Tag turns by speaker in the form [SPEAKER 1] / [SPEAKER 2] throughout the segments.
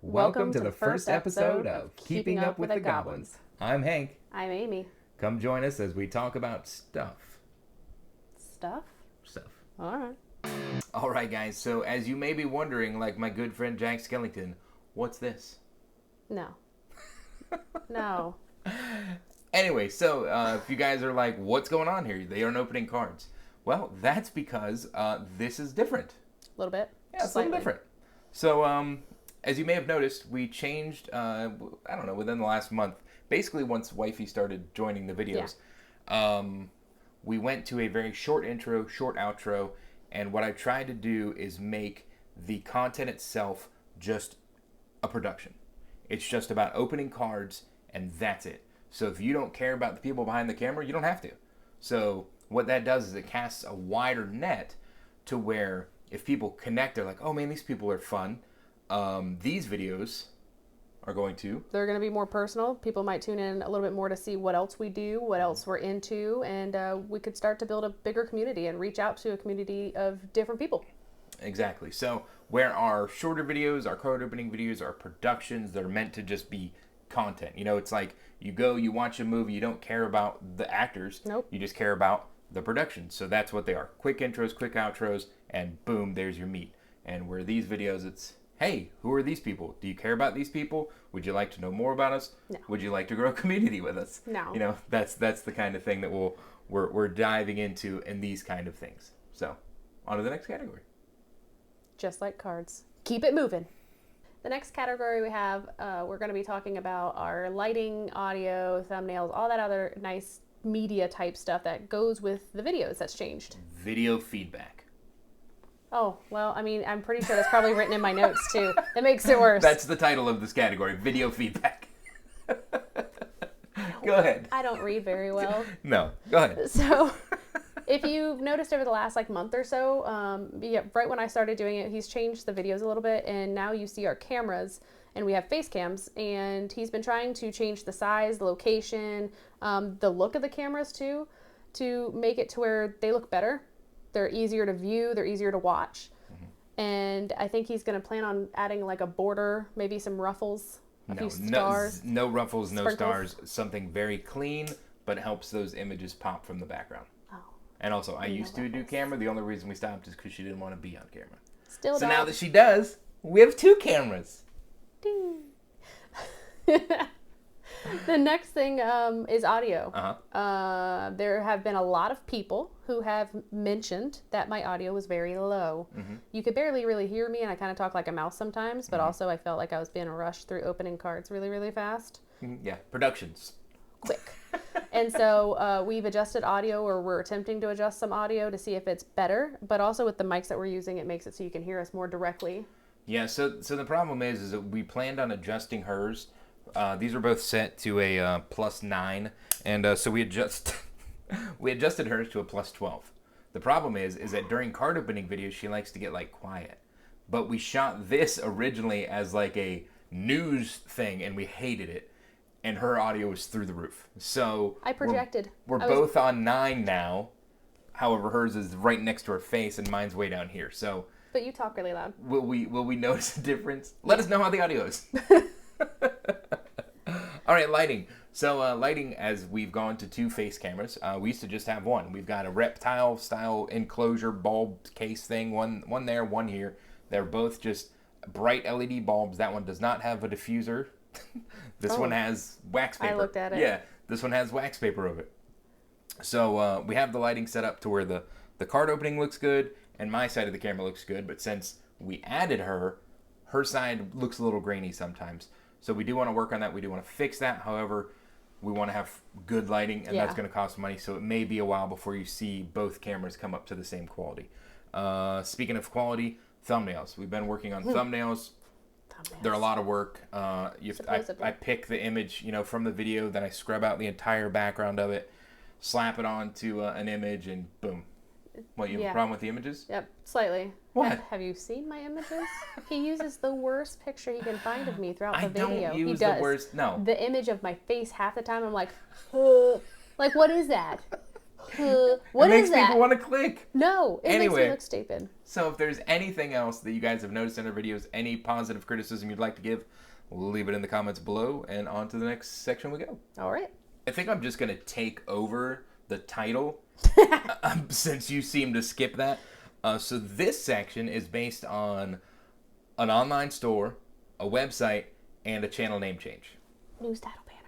[SPEAKER 1] Welcome to the first episode of Keeping Up with the Goblins. I'm Hank.
[SPEAKER 2] I'm Amy.
[SPEAKER 1] Come join us as we talk about stuff.
[SPEAKER 2] Stuff? All right.
[SPEAKER 1] All right, guys. So as you may be wondering, like my good friend Jack Skellington, what's this?
[SPEAKER 2] No. No.
[SPEAKER 1] Anyway, so if you guys are like, what's going on here? They aren't opening cards. Well, that's because this is different.
[SPEAKER 2] A little bit.
[SPEAKER 1] Yeah, it's a little different. So, as you may have noticed, we changed, I don't know, within the last month, basically once Wifey started joining the videos, we went to a very short intro, short outro, and what I tried to do is make the content itself just a production. It's just about opening cards, and that's it. So if you don't care about the people behind the camera, you don't have to. So what that does is it casts a wider net to where if people connect, they're like, oh man, these people are fun. These videos are going to...
[SPEAKER 2] They're going to be more personal. People might tune in a little bit more to see what else we do, what else we're into, and we could start to build a bigger community and reach out to a community of different people.
[SPEAKER 1] Exactly. So where our shorter videos, our card opening videos, our productions, they're meant to just be content. You know, it's like you go, you watch a movie, you don't care about the actors.
[SPEAKER 2] Nope.
[SPEAKER 1] You just care about the production. So that's what they are. Quick intros, quick outros, and boom, there's your meat. And where these videos, it's, hey, who are these people? Do you care about these people? Would you like to know more about us?
[SPEAKER 2] No.
[SPEAKER 1] Would you like to grow a community with us?
[SPEAKER 2] No.
[SPEAKER 1] You know, that's the kind of thing that we're diving into in these kind of things. So, on to the next category.
[SPEAKER 2] Just like cards. Keep it moving. The next category we have, we're going to be talking about our lighting, audio, thumbnails, all that other nice media type stuff that goes with the videos that's changed.
[SPEAKER 1] Video feedback.
[SPEAKER 2] Oh, well, I mean, I'm pretty sure that's probably written in my notes too. That makes it worse.
[SPEAKER 1] That's the title of this category, video feedback. Go ahead.
[SPEAKER 2] I don't read very well.
[SPEAKER 1] No, go ahead.
[SPEAKER 2] So, if you've noticed over the last month or so, right when I started doing it, he's changed the videos a little bit, and now you see our cameras, and we have face cams, and he's been trying to change the size, the location, the look of the cameras too, to make it to where they look better. They're easier to view, they're easier to watch. Mm-hmm. And I think he's going to plan on adding like a border, maybe some ruffles, a few stars.
[SPEAKER 1] No ruffles, no
[SPEAKER 2] sprinkles.
[SPEAKER 1] stars, something very clean, but helps those images pop from the background.
[SPEAKER 2] Oh.
[SPEAKER 1] And also, I used to do camera. The only reason we stopped is because she didn't want to be on camera.
[SPEAKER 2] Still
[SPEAKER 1] So
[SPEAKER 2] don't.
[SPEAKER 1] now that she does, we have 2 cameras.
[SPEAKER 2] Ding. The next thing is audio.
[SPEAKER 1] Uh-huh.
[SPEAKER 2] There have been a lot of people who have mentioned that my audio was very low. Mm-hmm. You could barely really hear me, and I kind of talk like a mouse sometimes, but also I felt like I was being rushed through opening cards really, really fast.
[SPEAKER 1] Yeah, productions.
[SPEAKER 2] Quick. And so we've adjusted audio, or we're attempting to adjust some audio to see if it's better, but also with the mics that we're using, it makes it so you can hear us more directly.
[SPEAKER 1] Yeah, so the problem is that we planned on adjusting hers. These are both set to a +9, and so we adjusted hers to a +12. The problem is that during card opening videos, she likes to get like quiet. But we shot this originally as like a news thing, and we hated it. And her audio was through the roof. So
[SPEAKER 2] I projected.
[SPEAKER 1] We're both on 9 now. However, hers is right next to her face, and mine's way down here. So.
[SPEAKER 2] But you talk really loud.
[SPEAKER 1] Will we notice a difference? Let us know how the audio is. All right, lighting. So lighting, as we've gone to 2 face cameras, we used to just have one. We've got a reptile style enclosure bulb case thing, one there, one here. They're both just bright LED bulbs. That one does not have a diffuser. This one has wax paper.
[SPEAKER 2] I looked at it.
[SPEAKER 1] Yeah, this one has wax paper over it. So we have the lighting set up to where the card opening looks good and my side of the camera looks good. But since we added her side looks a little grainy sometimes. So we do want to work on that. We do want to fix that. However, we want to have good lighting, and that's going to cost money. So it may be a while before you see both cameras come up to the same quality. Speaking of quality, thumbnails. We've been working on thumbnails. They're a lot of work. I pick the image, from the video, then I scrub out the entire background of it, slap it onto an image, and boom. What, you have a problem with the images?
[SPEAKER 2] Yep, slightly.
[SPEAKER 1] What?
[SPEAKER 2] Have you seen my images? He uses the worst picture he can find of me throughout the video.
[SPEAKER 1] I don't use the worst, no.
[SPEAKER 2] The image of my face half the time, I'm like, like, what is that? What
[SPEAKER 1] it makes
[SPEAKER 2] is that?
[SPEAKER 1] people want to click.
[SPEAKER 2] No, it makes
[SPEAKER 1] Anyway.
[SPEAKER 2] me look stupid.
[SPEAKER 1] So if there's anything else that you guys have noticed in our videos, any positive criticism you'd like to give, leave it in the comments below, and on to the next section we go.
[SPEAKER 2] All right.
[SPEAKER 1] I think I'm just going to take over the title since you seem to skip that. So this section is based on an online store, a website, and a channel name change.
[SPEAKER 2] News title banner.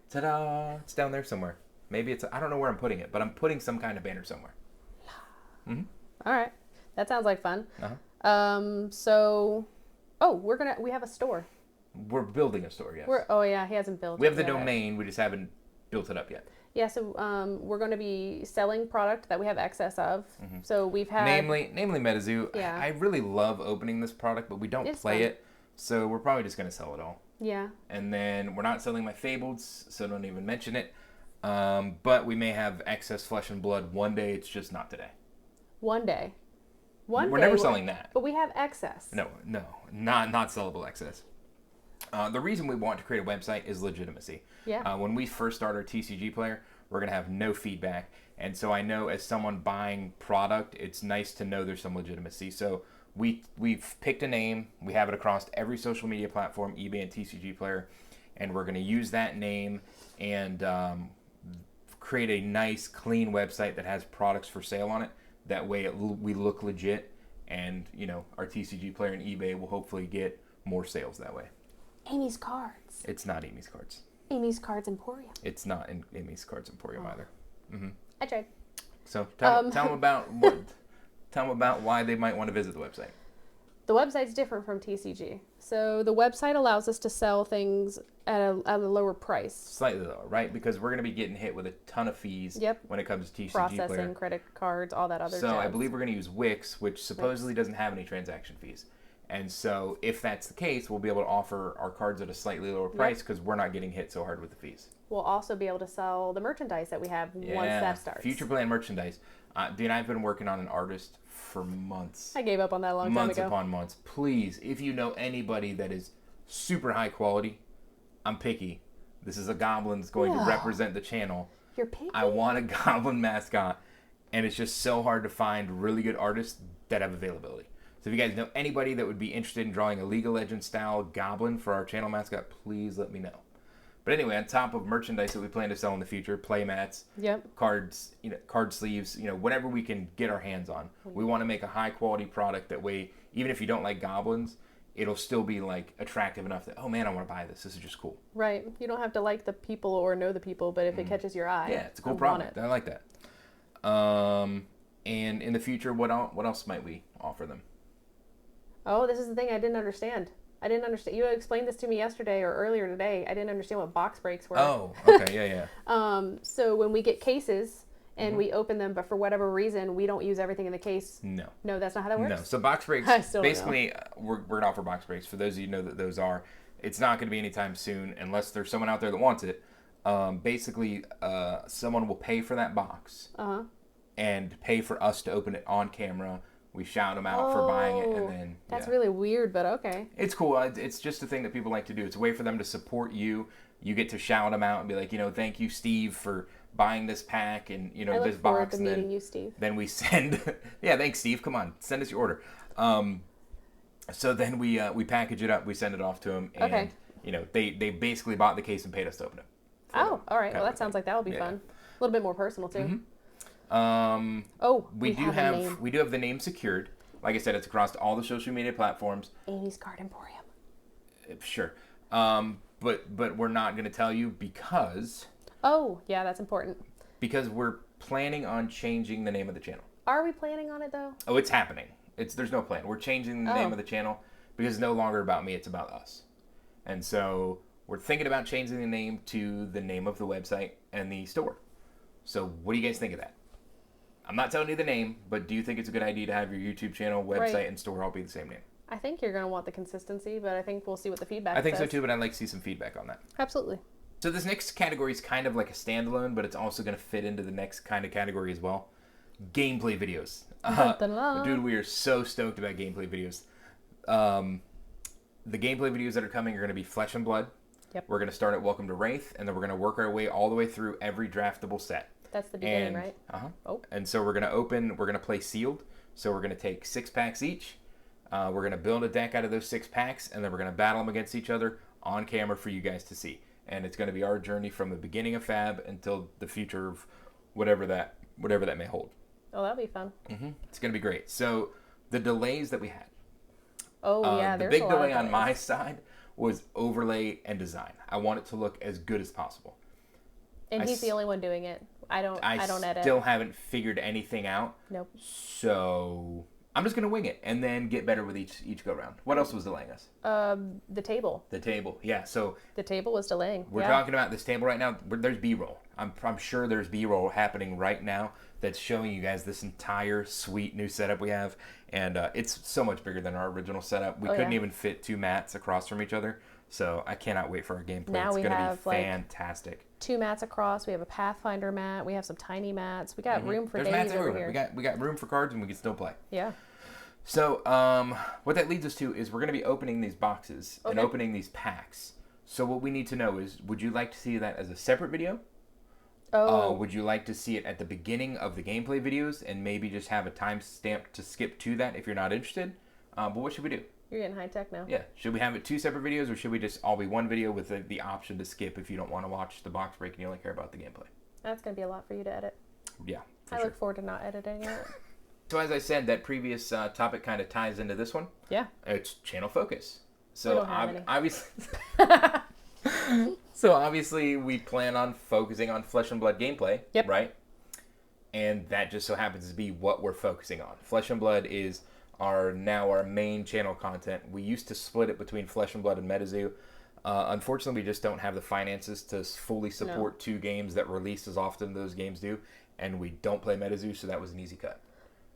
[SPEAKER 1] Ta-da! It's down there somewhere. Maybe it's, I don't know where I'm putting it, but I'm putting some kind of banner somewhere.
[SPEAKER 2] All right. That sounds like fun.
[SPEAKER 1] Uh-huh.
[SPEAKER 2] So, we have a store.
[SPEAKER 1] We're building a store, yes.
[SPEAKER 2] He hasn't built it
[SPEAKER 1] We have the
[SPEAKER 2] yet.
[SPEAKER 1] domain, we just haven't built it up yet.
[SPEAKER 2] Yeah, so we're going to be selling product that we have excess of. So we've had...
[SPEAKER 1] Namely MetaZoo.
[SPEAKER 2] Yeah.
[SPEAKER 1] I really love opening this product, but we don't play
[SPEAKER 2] fun.
[SPEAKER 1] it, so we're probably just going to sell it all.
[SPEAKER 2] Yeah.
[SPEAKER 1] And then we're not selling my Fableds, so don't even mention it. But we may have excess Flesh and Blood one day, it's just not today.
[SPEAKER 2] One day.
[SPEAKER 1] We're never selling that.
[SPEAKER 2] But we have excess.
[SPEAKER 1] No, not sellable excess. The reason we want to create a website is legitimacy.
[SPEAKER 2] Yeah.
[SPEAKER 1] When we first start our TCG player, we're going to have no feedback. And so I know as someone buying product, it's nice to know there's some legitimacy. So we've picked a name. We have it across every social media platform, eBay and TCG player. And we're going to use that name and create a nice, clean website that has products for sale on it. That way we look legit. And, our TCG player and eBay will hopefully get more sales that way.
[SPEAKER 2] Amy's Cards.
[SPEAKER 1] It's not Amy's Cards.
[SPEAKER 2] Amy's Cards Emporium.
[SPEAKER 1] It's not in Amy's Cards Emporium either.
[SPEAKER 2] I tried.
[SPEAKER 1] So tell them about why they might want to visit the website.
[SPEAKER 2] The website's different from TCG. So the website allows us to sell things at a lower price.
[SPEAKER 1] Slightly lower, right? Because we're going to be getting hit with a ton of fees when it comes to TCG
[SPEAKER 2] Processing,
[SPEAKER 1] player.
[SPEAKER 2] credit cards, all that other
[SPEAKER 1] So
[SPEAKER 2] jazz.
[SPEAKER 1] I believe we're going to use Wix, which supposedly doesn't have any transaction fees. And so if that's the case, we'll be able to offer our cards at a slightly lower price because we're not getting hit so hard with the fees.
[SPEAKER 2] We'll also be able to sell the merchandise that we have once that starts.
[SPEAKER 1] Future plan merchandise. Dude, I've been working on an artist for months.
[SPEAKER 2] I gave up on that a long time
[SPEAKER 1] Months
[SPEAKER 2] ago.
[SPEAKER 1] upon months. Please, if you know anybody that is super high quality, I'm picky. This is a Goblins going to represent the channel.
[SPEAKER 2] You're picky?
[SPEAKER 1] I want a Goblin mascot, and it's just so hard to find really good artists that have availability. So if you guys know anybody that would be interested in drawing a League of Legends style Goblin for our channel mascot, please let me know. But anyway, on top of merchandise that we plan to sell in the future, play mats, cards, card sleeves, whatever we can get our hands on. We want to make a high quality product that way, even if you don't like Goblins, it'll still be like attractive enough that, oh man, I want to buy this. This is just cool.
[SPEAKER 2] Right. You don't have to like the people or know the people, but if it catches your eye,
[SPEAKER 1] yeah, it's a cool product. I like that. And in the future, what else might we offer them?
[SPEAKER 2] Oh, this is the thing I didn't understand. You explained this to me yesterday or earlier today. I didn't understand what box breaks were.
[SPEAKER 1] Oh, okay, yeah.
[SPEAKER 2] So when we get cases and we open them, but for whatever reason, we don't use everything in the case.
[SPEAKER 1] No.
[SPEAKER 2] No, that's not how that works?
[SPEAKER 1] No. So box breaks,
[SPEAKER 2] I still don't
[SPEAKER 1] basically, we're going to offer box breaks. For those of you who know that those are, it's not going to be anytime soon unless there's someone out there that wants it. Basically, someone will pay for that box and pay for us to open it on camera. We shout them out for buying it, and then
[SPEAKER 2] that's really weird, but okay.
[SPEAKER 1] It's cool. It's just a thing that people like to do. It's a way for them to support you. You get to shout them out and be like, thank you, Steve, for buying this pack and this box.
[SPEAKER 2] And meeting you, Steve.
[SPEAKER 1] Then we send, thanks, Steve. Come on, send us your order. So then we package it up. We send it off to them, and they basically bought the case and paid us to open it.
[SPEAKER 2] Oh, all right. Well, that sounds like that will be fun. A little bit more personal too.
[SPEAKER 1] We do have the name secured. Like I said, it's across all the social media platforms.
[SPEAKER 2] Amy's Card Emporium.
[SPEAKER 1] Sure. But we're not going to tell you because...
[SPEAKER 2] Oh, yeah, that's important.
[SPEAKER 1] Because we're planning on changing the name of the channel.
[SPEAKER 2] Are we planning on it, though?
[SPEAKER 1] Oh, it's happening. There's no plan. We're changing the name of the channel because it's no longer about me, it's about us. And so we're thinking about changing the name to the name of the website and the store. So what do you guys think of that? I'm not telling you the name, but do you think it's a good idea to have your YouTube channel, website, and store all be the same name?
[SPEAKER 2] I think you're going to want the consistency, but I think we'll see what the feedback
[SPEAKER 1] I think
[SPEAKER 2] says.
[SPEAKER 1] so too, but I'd like to see some feedback on that.
[SPEAKER 2] Absolutely.
[SPEAKER 1] So this next category is kind of like a standalone, but it's also going to fit into the next kind of category as well. Gameplay videos. Dude, we are so stoked about gameplay videos. The gameplay videos that are coming are going to be Flesh and Blood.
[SPEAKER 2] Yep.
[SPEAKER 1] We're going to start at Welcome to Wraith, and then we're going to work our way all the way through every draftable set.
[SPEAKER 2] That's the beginning,
[SPEAKER 1] And,
[SPEAKER 2] right? Oh.
[SPEAKER 1] And so we're going to play sealed. So we're going to take 6 packs each. We're going to build a deck out of those 6 packs, and then we're going to battle them against each other on camera for you guys to see. And it's going to be our journey from the beginning of Fab until the future of whatever that may hold.
[SPEAKER 2] Oh, that'll be fun.
[SPEAKER 1] It's going to be great. So the delays that we had.
[SPEAKER 2] Oh, yeah,
[SPEAKER 1] the
[SPEAKER 2] there's
[SPEAKER 1] big
[SPEAKER 2] a lot
[SPEAKER 1] delay
[SPEAKER 2] of
[SPEAKER 1] on my
[SPEAKER 2] delays.
[SPEAKER 1] side was overlay and design. I want it to look as good as possible.
[SPEAKER 2] And he's the only one doing it. I don't edit.
[SPEAKER 1] I still haven't figured anything out.
[SPEAKER 2] Nope.
[SPEAKER 1] So I'm just gonna wing it and then get better with each go round. What else was delaying us?
[SPEAKER 2] The table.
[SPEAKER 1] The table, yeah. So
[SPEAKER 2] The table was delaying.
[SPEAKER 1] we're talking about this table right now. There's B-roll. I'm sure there's B-roll happening right now that's showing you guys this entire sweet new setup we have, and it's so much bigger than our original setup. We couldn't even fit 2 mats across from each other. So I cannot wait for our gameplay.
[SPEAKER 2] Now
[SPEAKER 1] it's
[SPEAKER 2] we
[SPEAKER 1] gonna
[SPEAKER 2] have,
[SPEAKER 1] be fantastic.
[SPEAKER 2] 2 mats across. We have a Pathfinder mat. We have some tiny mats. We got room for
[SPEAKER 1] There's
[SPEAKER 2] days
[SPEAKER 1] mats
[SPEAKER 2] over
[SPEAKER 1] everywhere.
[SPEAKER 2] here.
[SPEAKER 1] We got room for cards, and we can still play.
[SPEAKER 2] Yeah.
[SPEAKER 1] So, what that leads us to is we're going to be opening these boxes and opening these packs. So, what we need to know is, would you like to see that as a separate video? Would you like to see it at the beginning of the gameplay videos and maybe just have a timestamp to skip to that if you're not interested? But what should we do?
[SPEAKER 2] You're getting high tech now.
[SPEAKER 1] Yeah. Should we have it 2 separate videos, or should we just all be one video with the option to skip if you don't want to watch the box break and you only care about the gameplay?
[SPEAKER 2] That's going to be a lot for you to edit.
[SPEAKER 1] Yeah, for
[SPEAKER 2] I
[SPEAKER 1] sure.
[SPEAKER 2] look forward to not editing it.
[SPEAKER 1] So as I said, that previous topic kind of ties into this one.
[SPEAKER 2] Yeah.
[SPEAKER 1] It's channel focus. So
[SPEAKER 2] We don't have any.
[SPEAKER 1] obviously, obviously we plan on focusing on Flesh and Blood gameplay,
[SPEAKER 2] Yep.
[SPEAKER 1] right? And that just so happens to be what we're focusing on. Flesh and Blood is our main channel content. We used to split it between Flesh and Blood and MetaZoo. Unfortunately, we just don't have the finances to fully support 2 games that release as often as those games do, and we don't play MetaZoo, so that was an easy cut.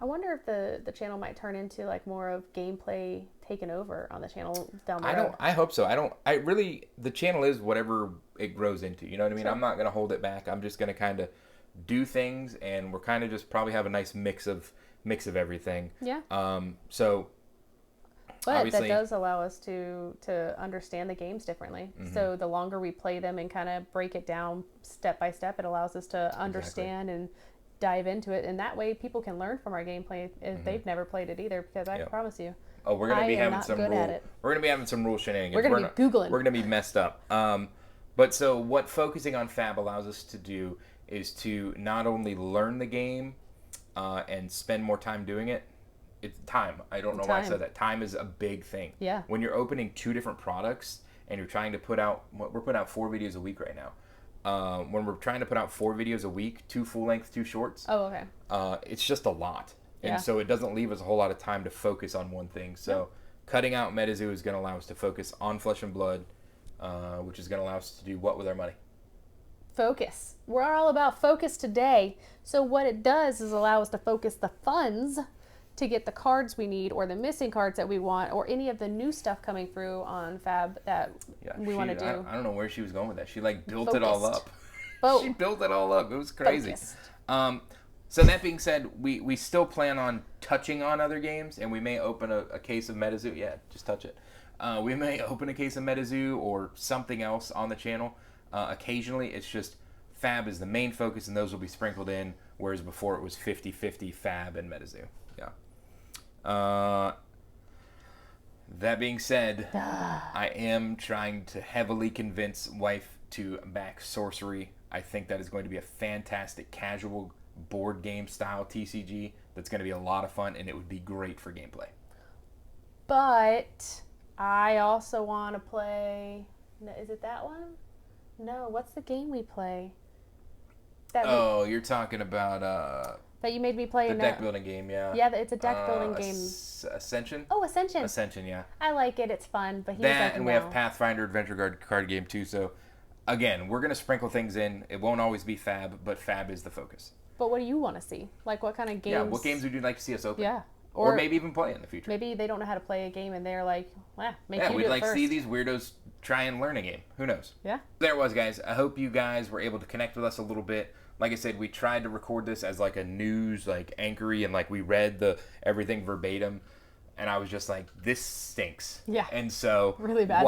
[SPEAKER 2] I wonder if the channel might turn into like more of gameplay taken over on the channel down the road.
[SPEAKER 1] I hope so. The channel is whatever it grows into. You know what I mean?
[SPEAKER 2] Sure.
[SPEAKER 1] I'm not going to hold it back. I'm just going to kind of do things, and we're kind of just probably have a nice mix of everything.
[SPEAKER 2] Yeah.
[SPEAKER 1] So
[SPEAKER 2] But
[SPEAKER 1] obviously,
[SPEAKER 2] that does allow us to understand the games differently. So the longer we play them and kind of break it down step by step, it allows us to understand and dive into it. And that way people can learn from our gameplay if they've never played it either, because I promise you.
[SPEAKER 1] Oh, we're going to be having
[SPEAKER 2] not
[SPEAKER 1] some
[SPEAKER 2] good at it.
[SPEAKER 1] We're going to be having some rule shenanigans.
[SPEAKER 2] We're going to be Googling.
[SPEAKER 1] We're going to be messed up. But so what focusing on Fab allows us to do is to not only learn the game and spend more time doing it. It's time. I don't know why I said that. Time is a big thing.
[SPEAKER 2] Yeah.
[SPEAKER 1] When you're opening 2 different products and you're trying to put out, we're putting out 4 videos a week right now. When we're trying to put out 4 videos a week, 2 full length, 2 shorts.
[SPEAKER 2] Oh, okay.
[SPEAKER 1] It's just a lot. And
[SPEAKER 2] Yeah.
[SPEAKER 1] so it doesn't leave us a whole lot of time to focus on one thing. So cutting out MetaZoo is going to allow us to focus on Flesh and Blood, which is going to allow us to do what with our money?
[SPEAKER 2] Focus. We're all about focus today. So what it does is allow us to focus the funds to get the cards we need, or the missing cards that we want, or any of the new stuff coming through on Fab that we want to do.
[SPEAKER 1] I don't know where she was going with that. She built it all up.
[SPEAKER 2] Oh.
[SPEAKER 1] She built it all up. It was crazy.
[SPEAKER 2] Focused.
[SPEAKER 1] So that being said, we still plan on touching on other games, and we may open a case of MetaZoo. Yeah, just touch it. We may open a case of MetaZoo or something else on the channel. Occasionally, it's just Fab is the main focus, and those will be sprinkled in, whereas before it was 50-50 Fab and MetaZoo. Yeah. That being said, I am trying to heavily convince Wife to back Sorcery. I think that is going to be a fantastic casual board game style TCG that's going to be a lot of fun, and it would be great for gameplay.
[SPEAKER 2] But I also want to play... No, is it that one? No, what's the game we play?
[SPEAKER 1] You're talking about...
[SPEAKER 2] that you made me play
[SPEAKER 1] the deck building game, yeah.
[SPEAKER 2] Yeah, it's a deck building game.
[SPEAKER 1] Ascension?
[SPEAKER 2] Oh, Ascension.
[SPEAKER 1] Ascension, yeah.
[SPEAKER 2] I like it. It's fun. But he's
[SPEAKER 1] that,
[SPEAKER 2] like,
[SPEAKER 1] and we have Pathfinder Adventure card game, too. So, again, we're going to sprinkle things in. It won't always be Fab, but Fab is the focus.
[SPEAKER 2] But what do you want to see? Like, what kind of games?
[SPEAKER 1] Yeah, what games would you like to see us open?
[SPEAKER 2] Yeah.
[SPEAKER 1] Or maybe even play in the future.
[SPEAKER 2] Maybe they don't know how to play a game, and they're like, make you do
[SPEAKER 1] we'd
[SPEAKER 2] it
[SPEAKER 1] like to
[SPEAKER 2] first.
[SPEAKER 1] see these weirdos try and learn a game. Who knows?
[SPEAKER 2] Yeah.
[SPEAKER 1] There it was, guys. I hope you guys were able to connect with us a little bit. Like I said, we tried to record this as like a news, like anchory, and like we read everything verbatim. And I was just like, this stinks.
[SPEAKER 2] Yeah.
[SPEAKER 1] And so
[SPEAKER 2] really bad.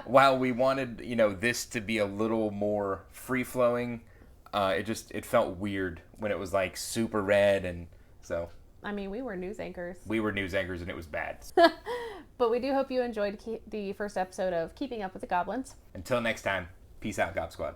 [SPEAKER 1] While we wanted, this to be a little more free flowing, It felt weird when it was like super red, and so
[SPEAKER 2] I mean, we were news anchors.
[SPEAKER 1] we were news anchors and it was bad.
[SPEAKER 2] But we do hope you enjoyed the first episode of Keeping Up with the Goblins.
[SPEAKER 1] Until next time, peace out, Gob Squad.